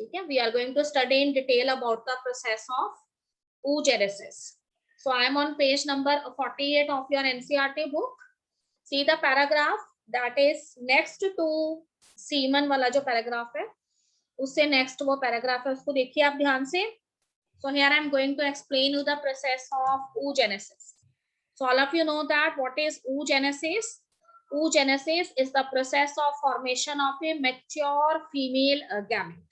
ठीक है, we are going to study in detail about the process of oogenesis. So I am on page number 48 of your NCERT book. See the paragraph that is next to semen वाला जो paragraph है उससे next वो paragraph है, उसको देखिए आप ध्यान से. So here I am going to explain you the process of oogenesis. So all of you know that what is oogenesis. Oogenesis is the process of formation of a mature female gamete.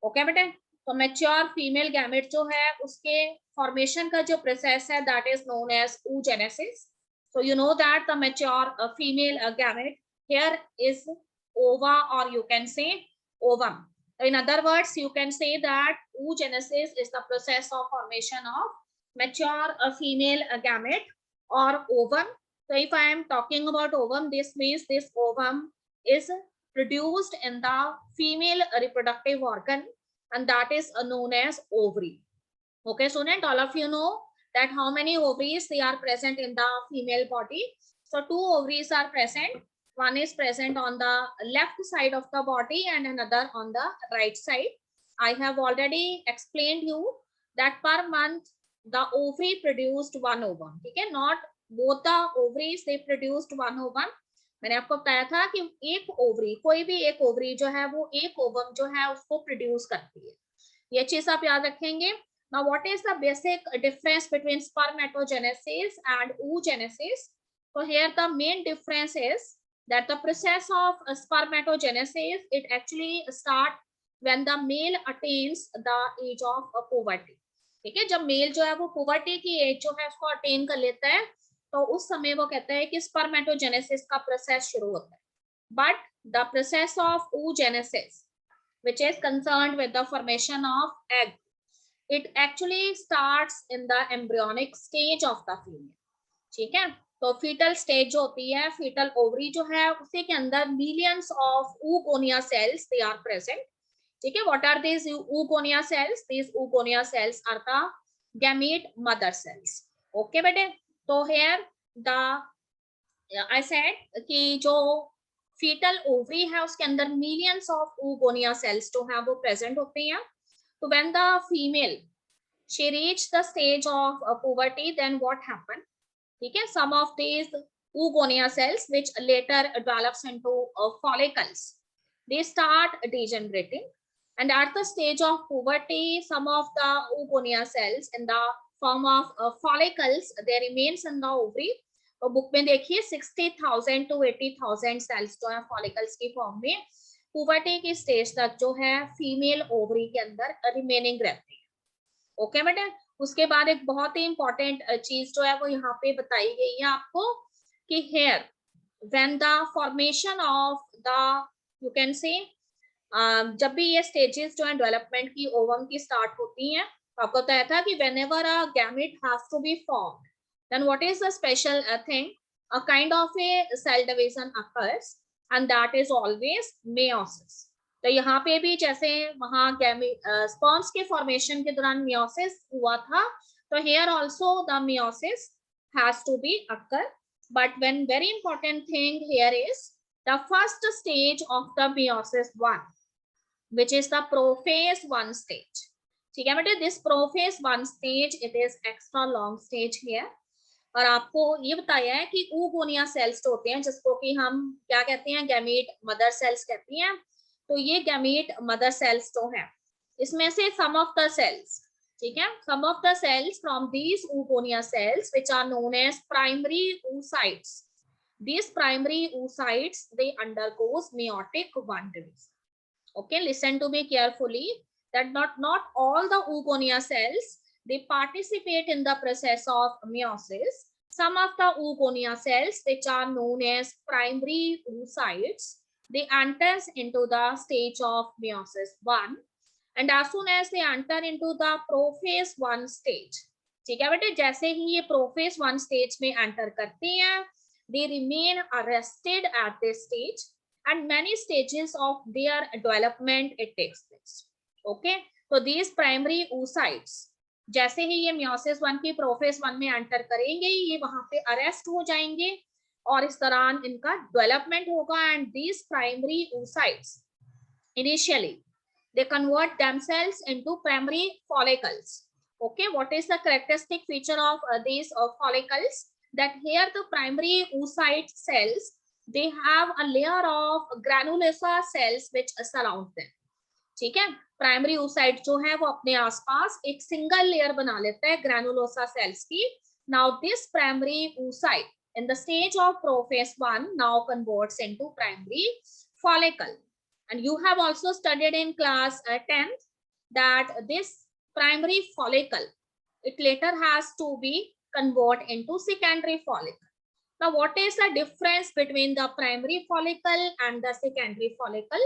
Okay बेटे, तो mature female gamete जो है उसके formation का जो process है that is known as oogenesis. So you know that the mature female gamete here is ova, or you can say ovum. In other words, you can say that oogenesis is the process of formation of mature female gamete or ovum. So if I am talking about ovum, this means this ovum is produced in the female reproductive organ, and that is known as ovary. Okay, student, all of you know that how many ovaries they are present in the female body. So two ovaries are present. One is present on the left side of the body and another on the right side. I have already explained you that per month the ovary produced one ovum. Okay, not both the ovaries they produced one ovum. मैंने आपको बताया था कि एक ovary, कोई भी एक ovary जो है वो एक ओवम जो है उसको प्रोड्यूस करती है. ये चीज आप याद रखेंगे. Now what is the basic difference between spermatogenesis and oogenesis? So here the main difference is that the process of spermatogenesis, it actually start when the male attains the age of puberty. ठीक है, जब mail जो है वो puberty की as जो है उसको अटेन कर लेता है तो उस समय वो कहता है कि स्पर्मेटोजेनेसिस का प्रोसेस शुरू होता है. But the process of oogenesis, which is concerned with the formation of egg, it actually starts in the embryonic stage of the female. ठीक है, तो फीटल स्टेज जो होती है, फीटल ओवरी जो है उसी के अंदर millions of oogonia cells they are present. ठीक है, what are these oogonia cells? These oogonia cells are the gamete mother cells. Okay बेटे, तो here the I said कि जो फीटल ओवरी है उसके अंदर मिलियंस ऑफ oogonia cells जो है वो प्रेजेंट होते हैं. So when the female she reached the stage of puberty, then what happened? ठीक है, some of these oogonia cells which later develops into follicles, they start degenerating, and at the stage of puberty some of the oogonia cells in the form of follicles they remains in the ovary. तो book में देखिए 60,000 to 80,000 sales जो है follicles की form में puberty की stage तक जो है फीमेल ओवरी के अंदर रिमेनिंग रहती है. ओके बेटे, उसके बाद एक बहुत ही इंपॉर्टेंट चीज जो है वो यहाँ पे बताई गई है आपको कि here when the formation of the you can say जब भी ये स्टेजेस जो है डेवलपमेंट की ओवम की स्टार्ट होती हैं तो आपको बताया था कि whenever a gamete has to be formed, then what is the special thing? A kind of a cell division occurs and that is always meiosis. तो यहाँ पे भी जैसे वहां स्पर्म्स के फॉर्मेशन के दौरान meiosis हुआ था, तो here also the meiosis has to be occur. But when very important thing here is the first stage of the meiosis 1, which is the prophase 1 stage. ठीक है बेटे, this prophase 1 stage it is extra long stage here. और आपको ये बताया है कि oogonia sales जो होते हैं जिसको कि हम क्या कहते हैं, गैमेट मदर सेल्स कहती हैं. तो ये गैमेट मदर सेल्स जो हैं इसमें से सम ऑफ द सेल्स, ठीक है, some of the cells from these oogonia cells which are known as primary oocytes. These primary oocytes they undergoes meiotic one division. Okay, listen to me carefully that not all the oogonia cells they participate in the process of meiosis. Some of the oogonia cells which are known as primary oocytes they enters into the stage of meiosis 1, and as soon as they enter into the prophase 1 stage, ठीक है बेटे, जैसे ही ये prophase 1 stage में enter करते हैं they remain arrested at this stage and many stages of their development it takes place. Okay, so these primary oocytes जैसे ही ये meiosis 1 की प्रोफेस 1 में एंटर करेंगे ये वहां पे अरेस्ट हो जाएंगे और इस दौरान इनका डेवलपमेंट होगा. And these primary oocytes initially they convert themselves into primary follicles. Okay, what is the characteristic feature of these follicles? That here the primary oocyte cells, they have a layer of granulosa cells which surround them. ठीक है, primary oocyte जो है वो अपने आसपास एक single layer बना लेता है ग्रैनुलोसा सेल्स की. Now this primary oocyte in the stage of prophase 1 now converts into primary follicle. And you have also studied in class 10th that this primary follicle, it later has to be converted into secondary follicle. Now what is the difference between the primary follicle and the secondary follicle?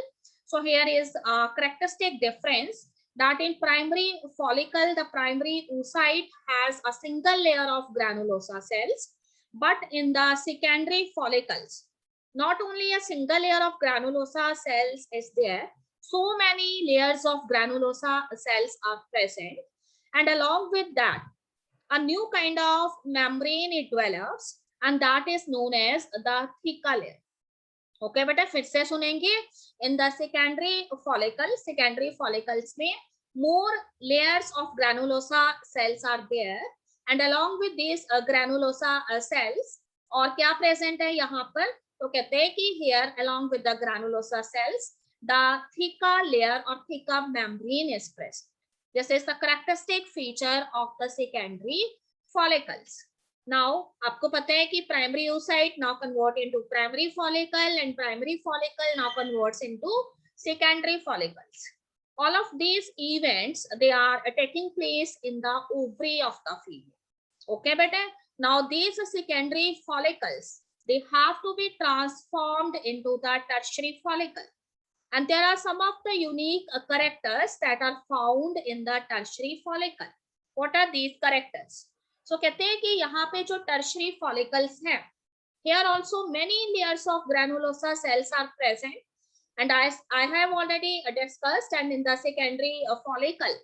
So here is a characteristic difference that in primary follicle, the primary oocyte has a single layer of granulosa cells, but in the secondary follicles, not only a single layer of granulosa cells is there, so many layers of granulosa cells are present, and along with that, a new kind of membrane it develops, and that is known as the theca layer. Okay बेटा फिर से सुनेंगे. In the secondary follicles में more layers of granulosa cells are there, and along with this granulosa cells और क्या present है यहाँ पर, तो कहते हैं कि here along with the granulosa cells the theca layer और theca membrane is present. This is the characteristic feature of the secondary follicles. Now आपको पता है कि primary oocyte now convert into primary follicle and primary follicle now converts into secondary follicles. All of these events, they are taking place in the ovary of the female. Okay beta. Now these secondary follicles, they have to be transformed into the tertiary follicle, and there are some of the unique characters that are found in the tertiary follicle. What are these characters? So कहते हैं कि यहाँ पे जो tertiary follicles हैं, here also many layers of granulosa cells are present, and I have already discussed, and in the secondary follicle,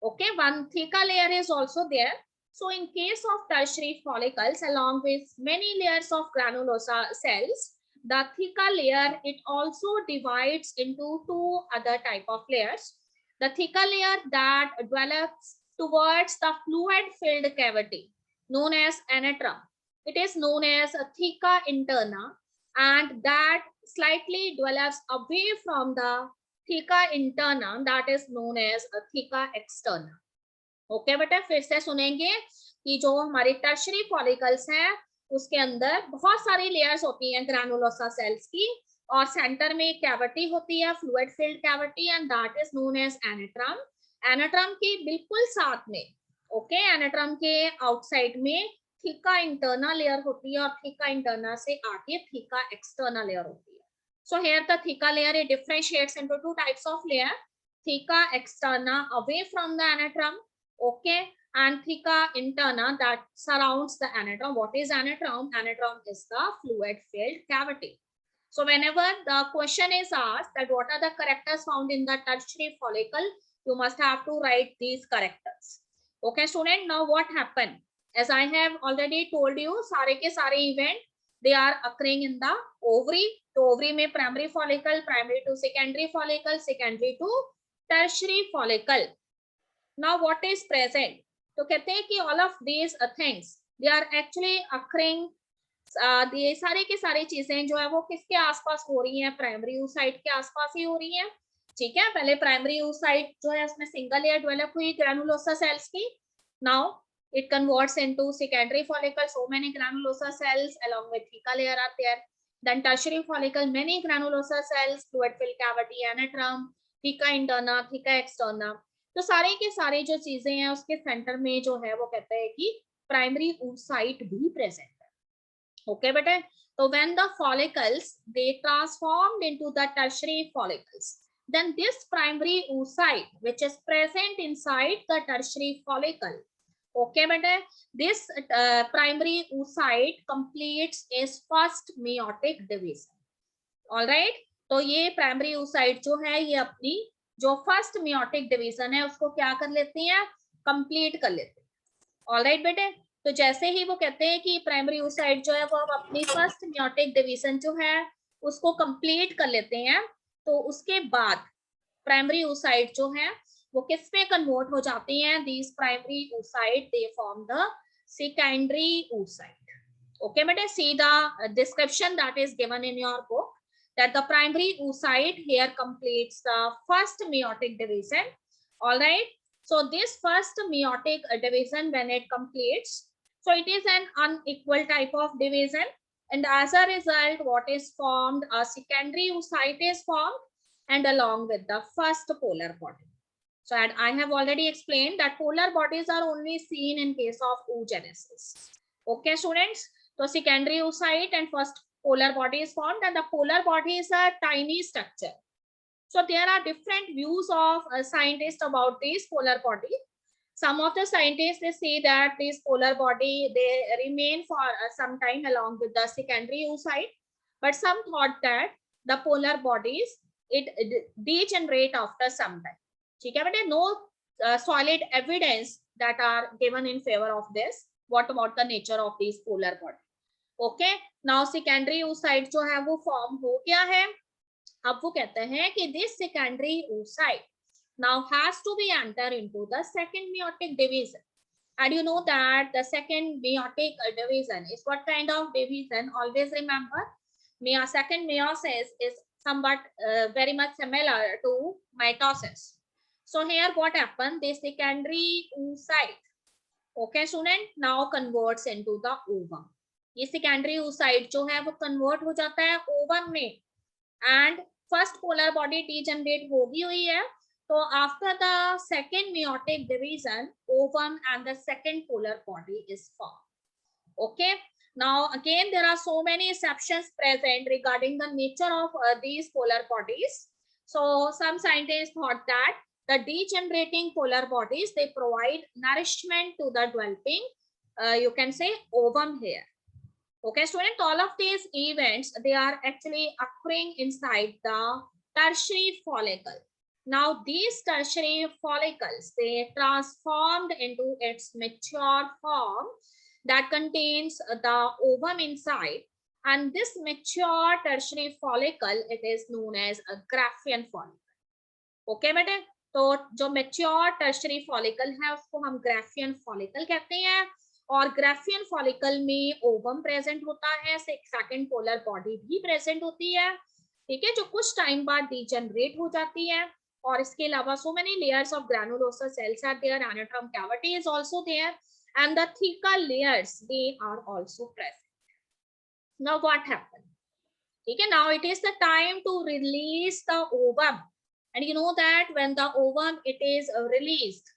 okay, one theca layer is also there. So in case of tertiary follicles, along with many layers of granulosa cells, the theca layer, it also divides into two other type of layers. The theca layer that develops towards the fluid-filled cavity known as anatrum. It is known as a theca interna, and that slightly develops away from the theca interna, that is known as a theca externa. Okay बेटा फिर से सुनेंगे कि जो हमारे tertiary follicles हैं उसके अंदर बहुत सारी लेयर्स होती हैं ग्रैनुलोसा सेल्स की, और सेंटर में कैविटी होती है, fluid filled cavity, and that is known as antrum. Antrum के बिल्कुल साथ में, ओके, एनाट्रम के आउटसाइड में थीका इंटरना लेयर होती है, और थीका इंटरना से आगे थीका एक्सटर्ना लेयर होती है. So here the theca layer it differentiates into two types of layer, theca externa away from the antrum, okay, and theca interna that surrounds the anatrum. What is anatrum? Anatrum is the fluid filled cavity. So whenever the question is asked that what are the characters found in the tertiary follicle, you must have to write these characters. Okay student, now what happened, as I have already told you, सारे के सारे event they are occurring in the ovary. तो ovary में primary follicle, primary to secondary follicle, secondary to tertiary follicle. Now what is present? तो कहते हैं कि all of these things they are actually occurring, ये सारे के सारी चीजें जो है वो किसके आसपास हो रही हैं, प्राइमरी oocyte के आसपास ही हो रही हैं. ठीक है, पहले प्राइमरी oocyte जो है उसमें सिंगल लेयर डेवलप हुई ग्रैनुलोसा सेल्स की. Now it converts into secondary follicle, so many granulosa cells along with theca layer are there. Then tertiary follicle, many granulosa cells, fluid filled cavity, anatrum, theca interna, theca externa. तो सारे के सारे जो चीजें हैं उसके centre में जो है वो कहते हैं कि प्राइमरी oocyte भी प्रेजेंट है. ओके बेटा, तो when the follicles they transformed into the tertiary follicles, then this primary oocyte which is present inside the tertiary follicle, okay beta, this primary oocyte completes its first meiotic division. all right, तो ये primary oocyte जो है ये अपनी जो first meiotic division है उसको क्या कर लेते हैं, कंप्लीट कर लेते हैं. ऑल राइट बेटे, तो जैसे ही वो कहते हैं कि प्राइमरी oocyte जो है वो अपनी फर्स्ट मियोटिक डिवीजन जो है उसको कंप्लीट कर लेते हैं, तो उसके बाद प्राइमरी oocyte जो है वो किस में कन्वर्ट हो जाती हैं? These primary oocyte they form the secondary oocyte. Okay, बेटे, see the description that is given in your book that the primary oocyte here completes the first meiotic division. All right. So this first meiotic division when it completes, so it is an unequal type of division, and as a result, what is formed? A secondary oocyte is formed, and along with the first polar body. So I have already explained that polar bodies are only seen in case of oogenesis. Okay, students. So secondary oocyte and first polar body is formed, and the polar body is a tiny structure. So there are different views of scientists about this polar body. Some of the scientists, they say that this polar body, they remain for some time along with the secondary oocyte, but some thought that the polar bodies, it degenerate after some time. Okay, but no solid evidence that are given in favor of this. What about the nature of these polar body? Okay, now secondary oocyte जो है वो form हो गया है. अब वो कहते हैं कि this secondary oocyte now has to be enter into the second meiotic division. And you know that the second meiotic division is what kind of division? Always remember, second meiosis is somewhat very much similar to mitosis. So here what happened? The secondary oocyte, okay student, now converts into the ovum. ये secondary oocyte जो है वो convert हो जाता है ovum में, and first polar body degenerate होगी हुई है. So after the second meiotic division, ovum and the second polar body is formed. Okay. Now again there are so many exceptions present regarding the nature of these polar bodies. So some scientists thought that the degenerating polar bodies, they provide nourishment to the developing, you can say, ovum here. Okay, student, all of these events, they are actually occurring inside the tertiary follicle. Now, these tertiary follicles, they transformed into its mature form that contains the ovum inside. And this mature tertiary follicle, it is known as a Graafian follicle. Okay, बेटे, तो जो mature tertiary follicle है उसको हम Graafian follicle कहते हैं. और Graafian follicle में ओवम प्रेजेंट होता है, सेकंड पोलर बॉडी भी प्रेजेंट होती है. ठीक है, जो कुछ टाइम बाद डिजेनरेट हो जाती है. और इसके अलावा so many layers of granulosa cells are there, antrum cavity is also there, and the thicker layers they are also present. Now what happened? ठीक है, now it is the time to release the ovum, and you know that when the ovum it is released,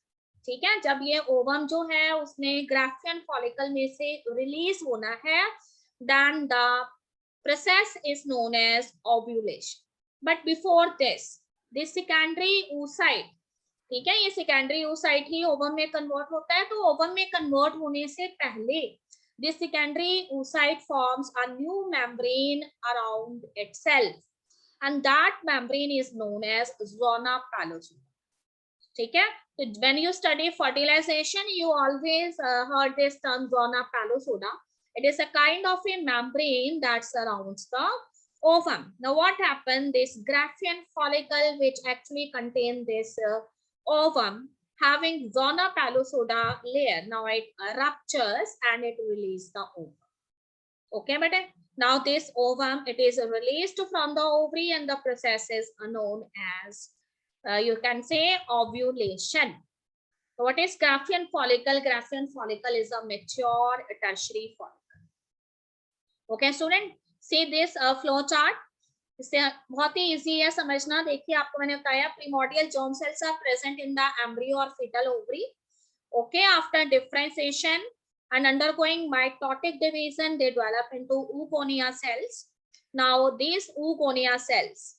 ठीक है, जब ये ovum जो है उसने Graafian follicle में से रिलीज होना है, then the process is known as ovulation. But before this, this secondary oocyte, ठीक है, ये secondary oocyte ही ओवम में कन्वर्ट होता है. तो ओवम में कन्वर्ट होने से पहले this secondary oocyte forms a new membrane around itself, and that membrane is known as zona pallosum. ठीक है, so when you study fertilization, you always heard this term zona pallosum. It is a kind of a membrane that surrounds the ovum. Now what happened? This Graafian follicle, which actually contain this ovum, having zona pallosum layer, now it ruptures and it releases the ovum. Okay, but now this ovum, it is released from the ovary, and the process is known as you can say ovulation. So what is Graafian follicle? Graafian follicle is a mature tertiary follicle. Okay, student, see this flow chart. इससे बहुत ही easy है समझना. देखिए, आपको मैंने बताया primordial germ cells are present in the embryo or fetal ovary. Okay, after differentiation and undergoing mitotic division, they develop into oogonia cells. Now these oogonia cells,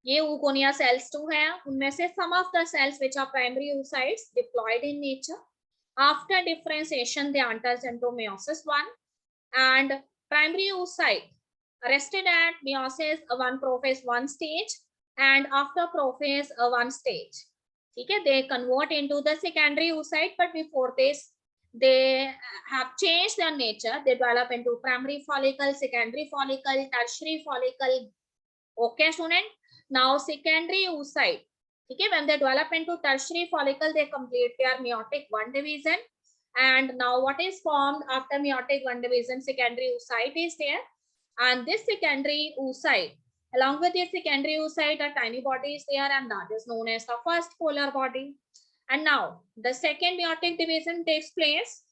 ये oogonia cells too है, उनमें से some of the cells which are primary oocytes diploid in nature. After differentiation, they enters into meiosis 1, and primary oocyte rested at meiosis 1 prophase 1 stage, and after prophase 1 stage, ठीक है, they convert into the secondary oocyte, but before this they have changed their nature. They develop into primary follicle, secondary follicle, tertiary follicle. Okay, student. Now secondary oocyte, Okay, when they develop into tertiary follicle, they complete their meiotic one division. And now what is formed after meiotic one division? Secondary oocyte is there. And this secondary oocyte, along with this secondary oocyte, a tiny body is there, and that is known as the first polar body. And now the second meiotic division takes place.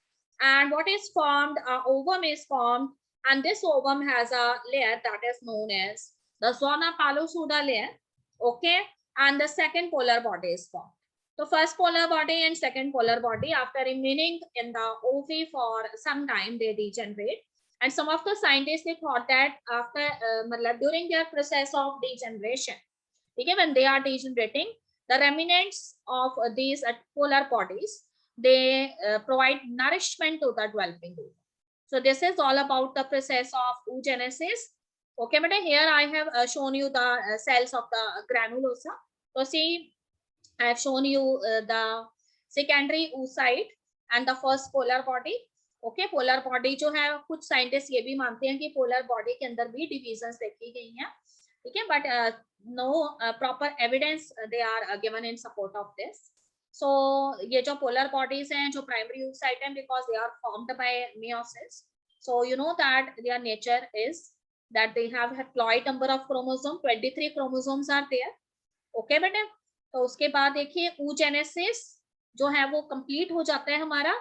And what is formed? Ovum is formed. And this ovum has a layer that is known as the zona palosuda layer. Okay, and the second polar body is formed. So first polar body and second polar body, after remaining in the ovi for some time, they degenerate. And some of the scientists, they thought that after during their process of degeneration, okay, when they are degenerating, the remnants of these polar bodies, they provide nourishment to the developing ova. So this is all about the process of oogenesis. Okay, but here I have shown you the cells of the granulosa. So see, I have shown you the secondary oocyte and the first polar body. Okay, polar body जो है, कुछ scientist ये भी मानते हैं कि polar body के अंदर भी डिविजन्स देखी गई हैं, ठीक है, but no proper evidence they are given in support of this. So ये जो पोलर बॉडीज हैं, जो प्राइमरी oocyte हैं, because they are formed by meiosis. So you know that their nature is that they have haploid number of chromosome, 23 chromosomes are there. Okay बेटे, तो उसके बाद देखिए oogenesis जो है वो कंप्लीट हो जाता है हमारा.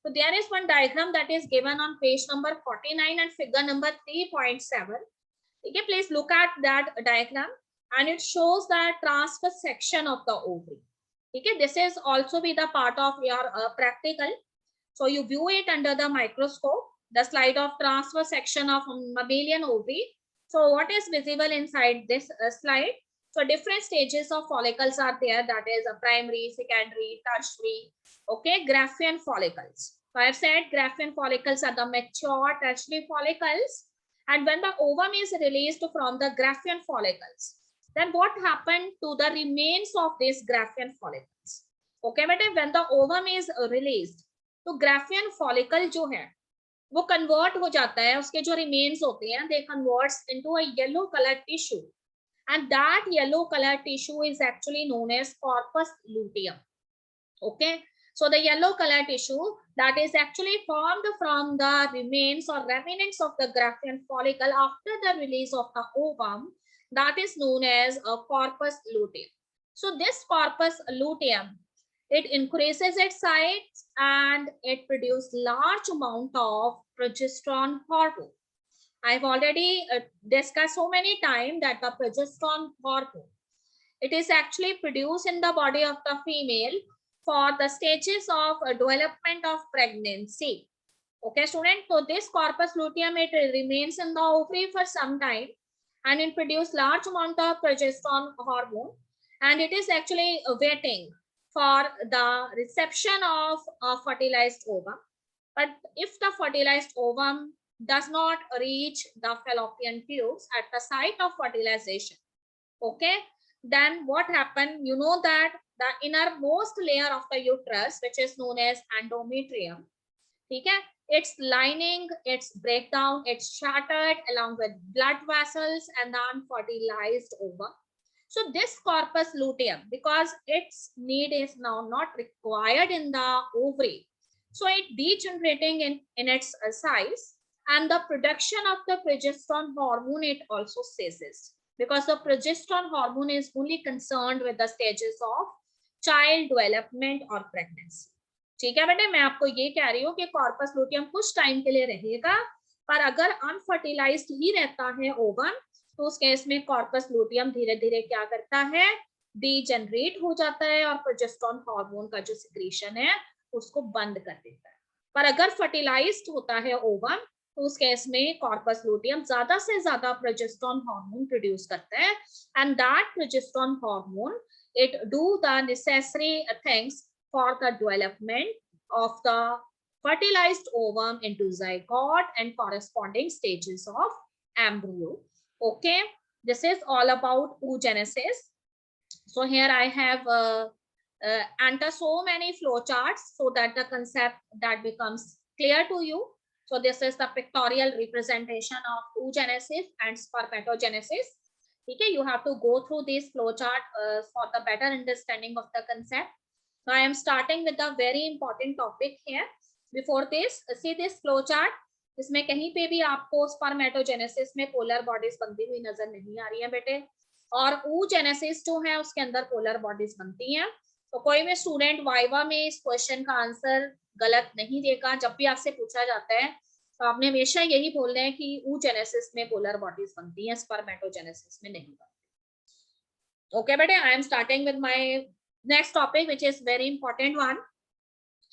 तो there is one diagram that is given on page number 49 and figure number 3.7. Okay, please look at that diagram, and it shows the transverse section of the ovary. Okay, this is also be the part of your practical. So you view it under the microscope, the slide of transverse section of mammalian ovary. So what is visible inside this slide? So different stages of follicles are there, that is a primary, secondary, tertiary, okay, Graafian follicles. So I have said Graafian follicles are the mature tertiary follicles. And when the ovum is released from the Graafian follicles, then what happened to the remains of these Graafian follicles? Okay, but when the ovum is released, तो Graafian follicle जो है वो convert हो जाता है, उसके जो remains होते हैं, they converts into a yellow colored tissue, and that yellow colored tissue is actually known as corpus luteum. Okay, so the yellow colored tissue that is actually formed from the remains or remnants of the Graafian follicle after the release of the ovum, that is known as a corpus luteum. So this corpus luteum, it increases its size and it produces large amount of progesterone hormone. I've already discussed so many times that the progesterone hormone, it is actually produced in the body of the female for the stages of development of pregnancy. Okay, student. So this corpus luteum, it remains in the ovary for some time, and it produces large amount of progesterone hormone, and it is actually waiting for the reception of a fertilized ovum. But if the fertilized ovum does not reach the fallopian tubes at the site of fertilization, okay, then what happened? You know that the innermost layer of the uterus, which is known as endometrium, okay, its lining, its breakdown, it's shattered along with blood vessels and the unfertilized ovum. So this corpus luteum, because its need is now not required in the ovary, so it degenerating in its size, and the production of the progesterone hormone, it also ceases, because the progesterone hormone is only concerned with the stages of child development or pregnancy. ठीक है बेटे, मैं आपको ये कह रही हूँ कि कॉर्पस लूटियम कुछ टाइम के लिए रहेगा, पर अगर अनफर्टिलाइज्ड ही रहता है ओवम, तो उस केस में कॉर्पस लूटियम धीरे धीरे क्या करता है, डीजेनरेट हो जाता है और प्रोजेस्टेरोन हार्मोन का जो सिक्रीशन है उसको बंद कर देता है. पर अगर फर्टिलाइज्ड होता है ओवम, तो उस केस में कॉर्पस लूटियम ज्यादा से ज्यादा प्रोजेस्टेरोन हार्मोन प्रोड्यूस करता है, and that progesterone hormone it do the necessary things for the development of the fertilized ovum into zygote and corresponding stages of embryo. Okay, this is all about oogenesis. So here I have enter so many flow charts so that the concept that becomes clear to you. So this is the pictorial representation of oogenesis and spermatogenesis. ठीक है, you have to go through this flow chart for the better understanding of the concept. Now I am starting with the very important topic here. Before this, see this flow chart. इसमें कहीं पे भी आपको spermatogenesis में polar bodies बनती हुई नजर नहीं आ रही है बेटे, और oogenesis जो है उसके अंदर पोलर बॉडीज बनती हैं। तो कोई भी स्टूडेंट वाइवा में इस क्वेश्चन का आंसर गलत नहीं देगा। जब भी आपसे पूछा जाता है तो आपने हमेशा यही बोलना है कि oogenesis में पोलर बॉडीज बनती हैं, स्पर्मेटोजेनेसिस में नहीं बनती। ओके बेटे, I am starting with my next topic which is very important one,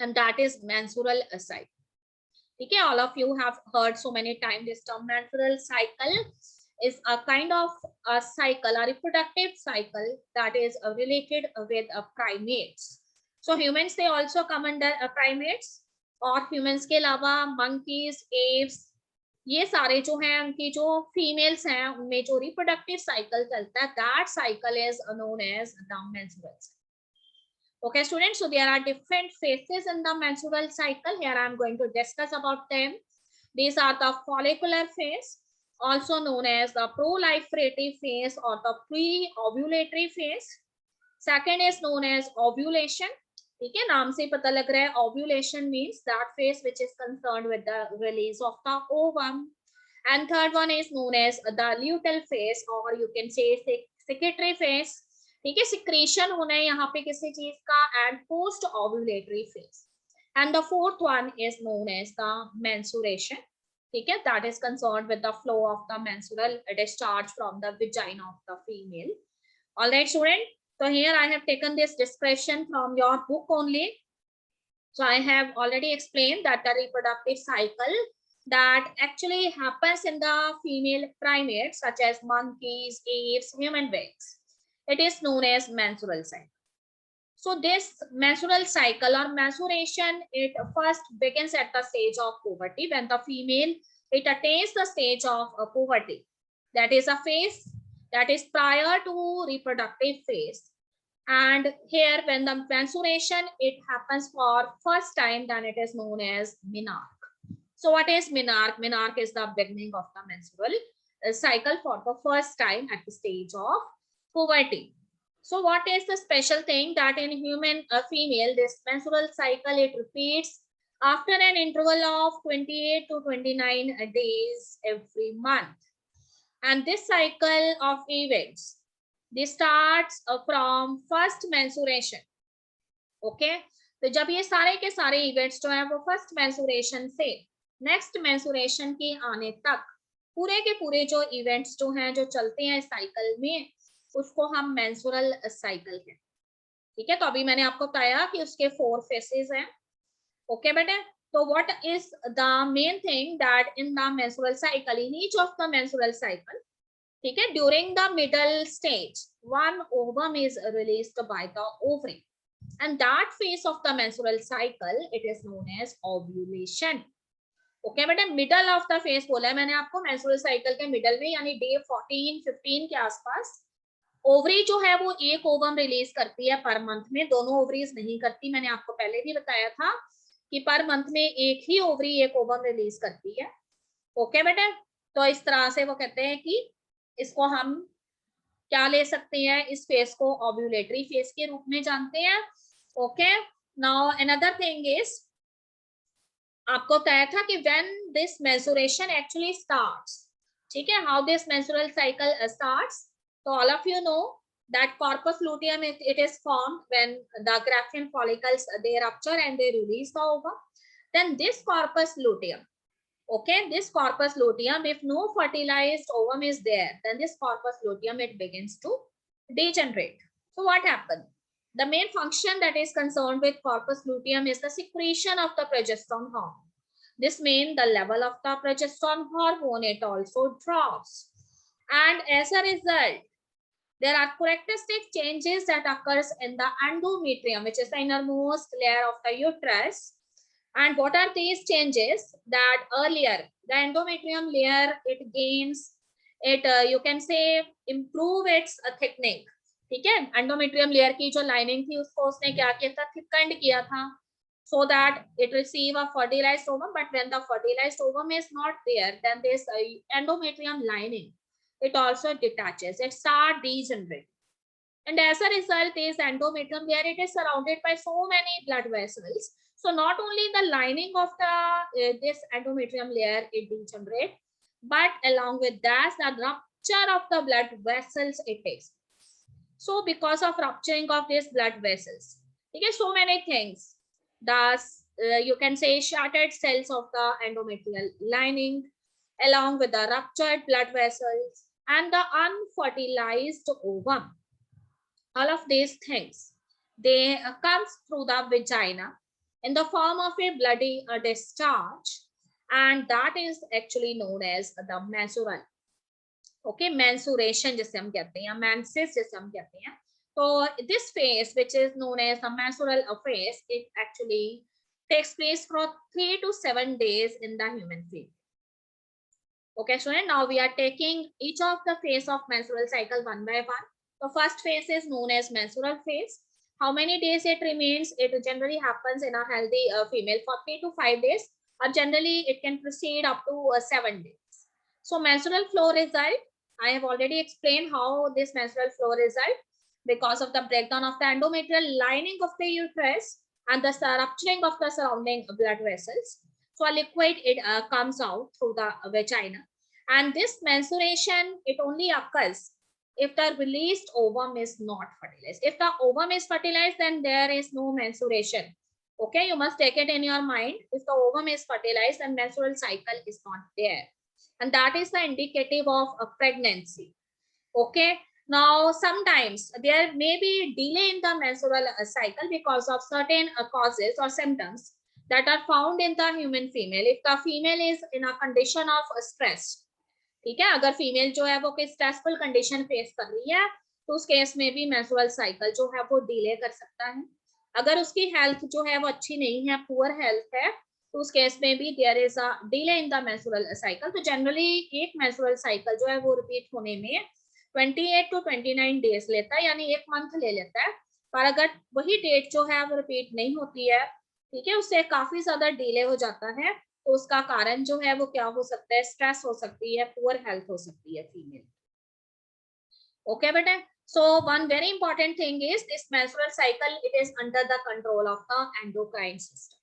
and that is menstrual cycle. ठीक है, all of you have heard so many times this term. Menstrual cycle is a kind of a cycle, a reproductive cycle that is related with primates. So humans, they also come under primates, और humans के अलावा monkeys, apes, ये सारे जो हैं उनकी जो females हैं उनमें जो reproductive cycle चलता है, that cycle is known as the menstrual cycle. Okay, students, so there are different phases in the menstrual cycle. Here I am going to discuss about them. These are the follicular phase, also known as the proliferative phase or the pre-ovulatory phase. Second is known as ovulation. ठीक है, नाम से पता लग रहा है, ovulation means that phase which is concerned with the release of the ovum. And third one is known as the luteal phase, or you can say secretory phase. ठीक है, सिक्रेशन होना है यहाँ पे किसी चीज का, and post ovulatory phase. And the fourth one is known as the menstruation. ठीक है, that is concerned with the flow of the menstrual discharge from the vagina of the female. Alright student, so here I have taken this description from your book only. So I have already explained that the reproductive cycle that actually happens in the female primates such as monkeys, apes, human beings, it is known as menstrual cycle. So this menstrual cycle or menstruation, it first begins at the stage of puberty, when the female, it attains the stage of puberty. That is a phase that is prior to reproductive phase. And here when the menstruation, it happens for first time, then it is known as menarche. So what is menarche? Menarche is the beginning of the menstrual cycle for the first time at the stage of puberty. So what is the special thing that in human female, this menstrual cycle, it repeats after an interval of 28 to 29 days every month. And this cycle of events, this starts from first menstruation. Okay, तो जब ये सारे के सारे events जो है वो first menstruation से next menstruation के आने तक पूरे के पूरे जो events जो हैं जो चलते हैं इस cycle में, उसको हम मेंस्ट्रुअल साइकिल कहते हैं. ठीक है, तो अभी मैंने आपको बताया कि उसके 4 फेसेस हैं. ओके बेटे, तो what is the main thing that in the menstrual cycle, in each of the menstrual cycle, ठीक है, during the middle stage one ovum is released by the ovary, and that phase of the menstrual cycle, it is known as ovulation. Okay बेटे, middle of the phase बोला है मैंने आपको, menstrual cycle के middle में यानी day 14-15 के आसपास ओवरी जो है वो एक ओवम रिलीज करती है पर मंथ में. दोनों ओवरीज नहीं करती, मैंने आपको पहले भी बताया था कि पर मंथ में एक ही ओवरी एक ओवम रिलीज करती है. ओके बेटे, तो इस तरह से वो कहते हैं कि इसको हम क्या ले सकते हैं, इस फेज को ओव्यूलेटरी फेज के रूप में जानते हैं. Okay, now another thing is, आपको बताया था कि when this menstruation actually starts, ठीक है, how this menstrual cycle starts. So all of you know that corpus luteum, it is formed when the Graafian follicles, they rupture and they release the ovum. Then this corpus luteum, okay, this corpus luteum, if no fertilized ovum is there, then this corpus luteum, it begins to degenerate. So what happened? The main function that is concerned with corpus luteum is the secretion of the progesterone hormone. This means the level of the progesterone hormone, it also drops, and as a result, there are characteristic changes that occurs in the endometrium, which is the innermost layer of the uterus. And what are these changes? That earlier the endometrium layer, it gains, it you can say improve its thickening. ठीक है, endometrium layer की जो lining थी उसको उसने क्या किया था, thickened किया था, so that it receive a fertilized ovum. But when the fertilized ovum is not there, then this endometrium lining, it also detaches. It starts degenerating. And as a result, this endometrium layer, it is surrounded by so many blood vessels. So not only the lining of the this endometrium layer it degenerate, but along with that, the rupture of the blood vessels it takes. So because of rupturing of these blood vessels, okay, so many things. Thus, you can say shattered cells of the endometrial lining, along with the ruptured blood vessels and the unfertilized ovum. All of these things, they comes through the vagina in the form of a bloody discharge, and that is actually known as the menstrual. Okay, mensuration जिसे हम कहते हैं, menses जिसे हम कहते हैं. So this phase, which is known as the menstrual phase, it actually takes place for 3 to 7 days in the human female. Okay, so now we are taking each of the phase of menstrual cycle one by one. The first phase is known as menstrual phase. How many days it remains? It generally happens in a healthy female for 3 to 5 days, or generally it can proceed up to 7 days. So menstrual flow result, I have already explained how this menstrual flow result, because of the breakdown of the endometrial lining of the uterus and the rupturing of the surrounding blood vessels. So a liquid, it comes out through the vagina, and this menstruation, it only occurs if the released ovum is not fertilized. If the ovum is fertilized, then there is no menstruation. Okay, you must take it in your mind. If the ovum is fertilized, then menstrual cycle is not there, and that is the indicative of a pregnancy. Okay, now sometimes there may be delay in the menstrual cycle because of certain causes or symptoms that are found in the human female. If the female is in a condition of stress, ठीक है, अगर female जो है वो कोई stressful condition face कर रही है, तो उस केस में भी मेंस्ट्रुअल साइकिल जो है वो डिले कर सकता है. अगर उसकी हेल्थ जो है वो अच्छी नहीं है, पुअर हेल्थ है, तो उस केस में भी there is a delay in the menstrual cycle. तो जनरली एक मेंस्ट्रुअल साइकिल जो है वो रिपीट होने में 28 to 29 डेज लेता है, यानी 1 मंथ ले लेता है. पर अगर वही डेट जो है वो रिपीट नहीं होती है, ठीक है, उससे काफी ज्यादा डिले हो जाता है, तो उसका कारण जो है वो क्या हो सकता है? स्ट्रेस हो सकती है, पुअर हेल्थ हो सकती है फीमेल. ओके बेटा, so one very important thing is this menstrual cycle, it is under the control of the endocrine system.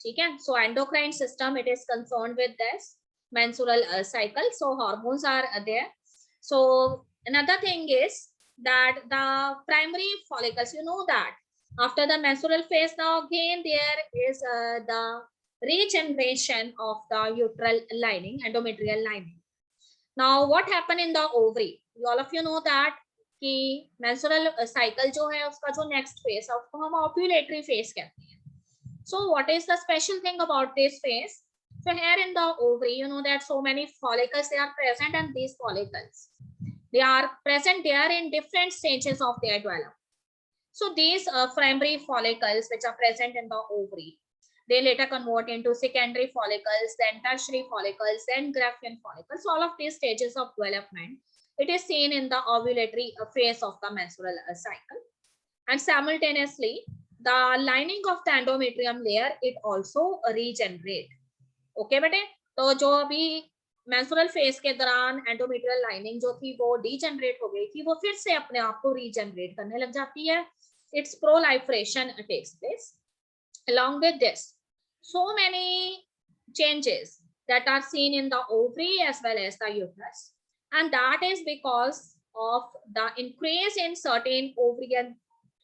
ठीक है, so endocrine system, it is concerned with this menstrual cycle, so hormones are there. So another thing is that the primary follicles, you know that after the menstrual phase, now again there is the regeneration of the uterine lining, endometrial lining. Now what happened in the ovary? All of you know that कि menstrual cycle जो है उसका जो next phase है उसको हम ovulatory phase कहते हैं. So what is the special thing about this phase? So here in the ovary, you know that so many follicles they are present, and these follicles, they are present there in different stages of their development. So these primary follicles which are present in the ovary, they later convert into secondary follicles, then tertiary follicles, then Graafian follicles. So all of these stages of development, it is seen in the ovulatory phase of the menstrual cycle. And simultaneously, the lining of the endometrium layer, it also regenerate. Okay बेटे, तो जो अभी menstrual phase के दौरान endometrial lining जो थी वो degenerate हो गई थी, वो फिर से अपने आप को regenerate करने लग जाती है. Its proliferation takes place. Along with this, so many changes that are seen in the ovary as well as the uterus, and that is because of the increase in certain ovarian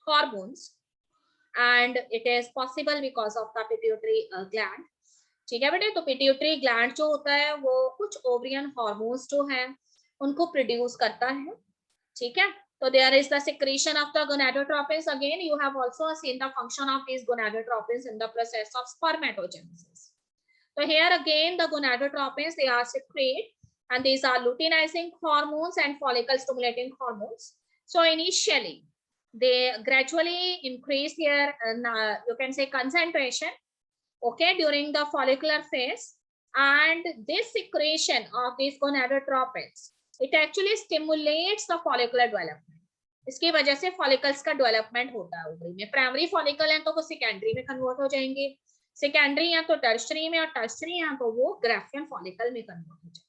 hormones, and it is possible because of the pituitary gland. ठीक है बेटे, तो pituitary gland जो होता है वो कुछ ovarian hormones जो हैं उनको प्रोड्यूस करता है. ठीक है, so there is the secretion of the gonadotropins. Again, you have also seen the function of these gonadotropins in the process of spermatogenesis. So here again the gonadotropins, they are secreted, and these are luteinizing hormones and follicle stimulating hormones. So initially they gradually increase their you can say concentration, okay, during the follicular phase, and this secretion of these gonadotropins, it actually stimulates the follicular development. इसकी वजह से follicles का development होता है ovary में. Primary follicle है तो वो secondary में convert हो जाएंगे, secondary है तो tertiary में, और tertiary है तो वो Graafian follicle में convert हो जाएंगे.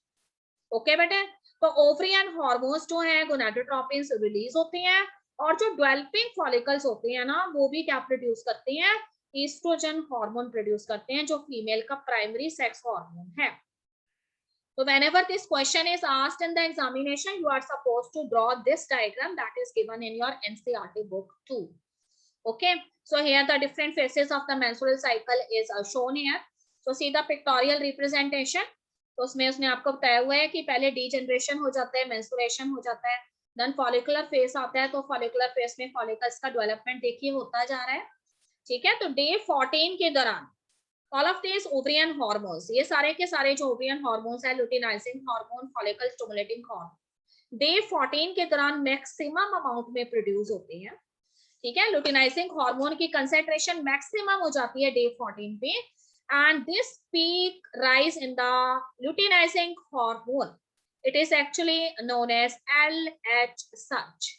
ओके बेटे, तो ओवरियन हार्मोन्स जो है गोनाडोट्रोपिन्स रिलीज होते हैं, और जो डेवलपिंग फॉलिकल्स होते हैं ना वो भी क्या प्रोड्यूस करते हैं, ईस्ट्रोजन हार्मोन प्रोड्यूस करते हैं, जो फीमेल का प्राइमरी सेक्स हार्मोन है. So whenever this question is asked in the examination, you are supposed to draw this diagram that is given in your NCERT book too. Okay, so here the different phases of the menstrual cycle is shown here. So see the pictorial representation. तो उसमें उसने आपको बताया हुआ है कि पहले degeneration हो जाता है, मेंस्ट्रुएशन हो जाता है, देन फॉलिकुलर फेज आता है. तो फॉलिकुलर फेज में फॉलिकल्स का डेवलपमेंट देखिए होता जा रहा है. ठीक है, तो डे 14 के दौरान all of this ovarian hormones, ये सारे के सारे जो ओवरियन हार्मोन्स है, luteinizing hormone, follicle stimulating hormone, day 14 के दौरान मैक्सिमम अमाउंट में प्रोड्यूस होते हैं. ठीक है, लुटिनाइजिंग हार्मोन की कंसेंट्रेशन मैक्सिमम हो जाती है डे 14 पे, and this peak rise in the luteinizing hormone, it is actually known as LH surge.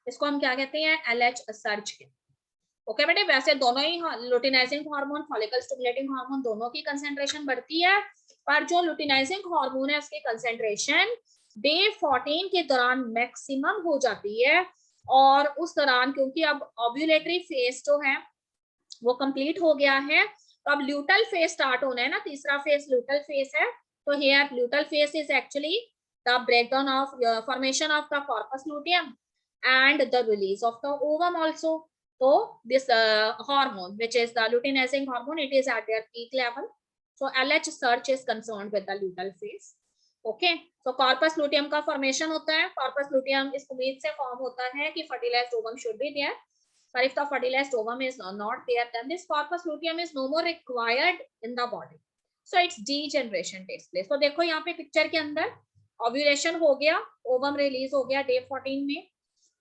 इसको हम क्या कहते हैं, LH सर्ज के. ओके बेटे, वैसे दोनों ही luteinising hormone, follicle stimulating hormone, दोनों की कंसेंट्रेशन बढ़ती है, पर जो लुटिनाइजिंग हार्मोन है उसकी कंसेंट्रेशन डे 14 के दौरान मैक्सिमम हो जाती है. और उस दौरान क्योंकि अब ओव्यूलेटरी फेज जो है वो कंप्लीट हो गया है, तो अब ल्यूटल फेज स्टार्ट होना है ना, तीसरा फेज ल्यूटल फेज है. तो here luteal phase is actually the breakdown of formation of the corpus luteum and the release of the ovum also. So this hormone, which is the luteinizing hormone, it is at their peak level. So LH surge is concerned with the luteal phase. Okay, so corpus luteum का formation होता है. corpus luteum इस उम्मीद से form होता है कि fertilized ovum should be there. But if the fertilized ovum is not there, then this corpus luteum is no more required in the body. So its degeneration takes place. तो देखो यहाँ पे पिक्चर के अंदर ovulation हो गया, ovum release हो गया day 14 में.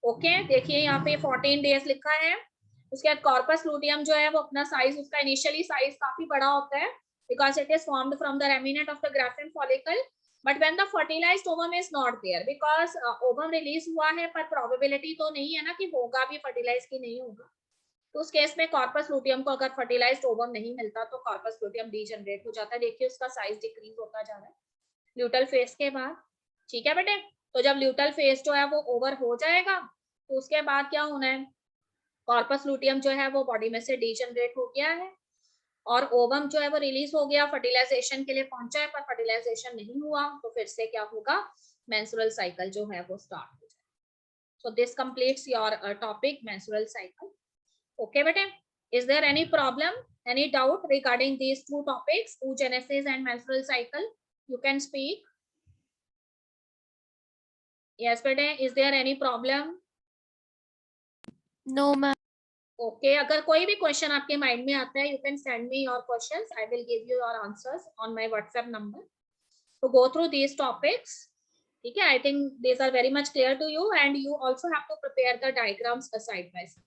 ओके देखिए यहाँ पे 14 डेज लिखा है. उसके बाद कॉर्पस लुटियम जो है वो अपना साइज, उसका इनिशियली साइज काफी बड़ा होता है, because it is formed from the remnant of the Graafian follicle. But when the fertilised ovum is not there, because ovum release हुआ है पर प्रोबेबिलिटी तो नहीं है ना कि होगा भी फर्टिलाइज की नहीं होगा. तो उस केस में कॉर्पस लुटियम को अगर फर्टिलाइज्ड ओवम नहीं मिलता तो कॉर्पस लुटियम डीजनरेट हो जाता है. देखिए उसका साइज डिक्रीज होता जा रहा है ल्यूटल फेज के बाद. ठीक है बेटे, तो जब ल्यूटल फेज जो है वो ओवर हो जाएगा तो उसके बाद क्या होना है, कॉर्पस लुटियम जो है वो बॉडी में से डीजनरेट हो गया है, और ओवम जो है वो रिलीज हो गया, फर्टिलाइजेशन के लिए पहुंचा है पर फर्टिलाइजेशन नहीं हुआ, तो फिर से क्या होगा, मेंस्ट्रुअल साइकिल जो है वो स्टार्ट हो जाएगा. So this completes your topic menstrual cycle. Okay बेटे, is there any problem, any doubt regarding these two topics, oogenesis and menstrual cycle? You can speak. Yes बेटे, is there any problem? No, ma'am. Okay, अगर कोई भी question आपके mind में आता है, you can send me your questions, I will give you your answers on my WhatsApp number to go through these topics. ठीक है, I think these are very much clear to you, and you also have to prepare the diagrams side by side.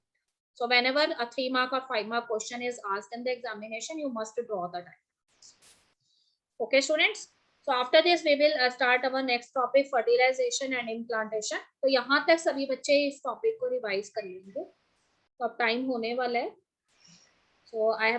So whenever a 3 mark or 5 mark question is asked in the examination, you must draw the diagrams. Okay students, so after this we will start our next topic, fertilization and implantation. तो यहाँ तक सभी बच्चे इस topic को revise कर लेंगे, तो अब टाइम होने वाला है. सो आई हैव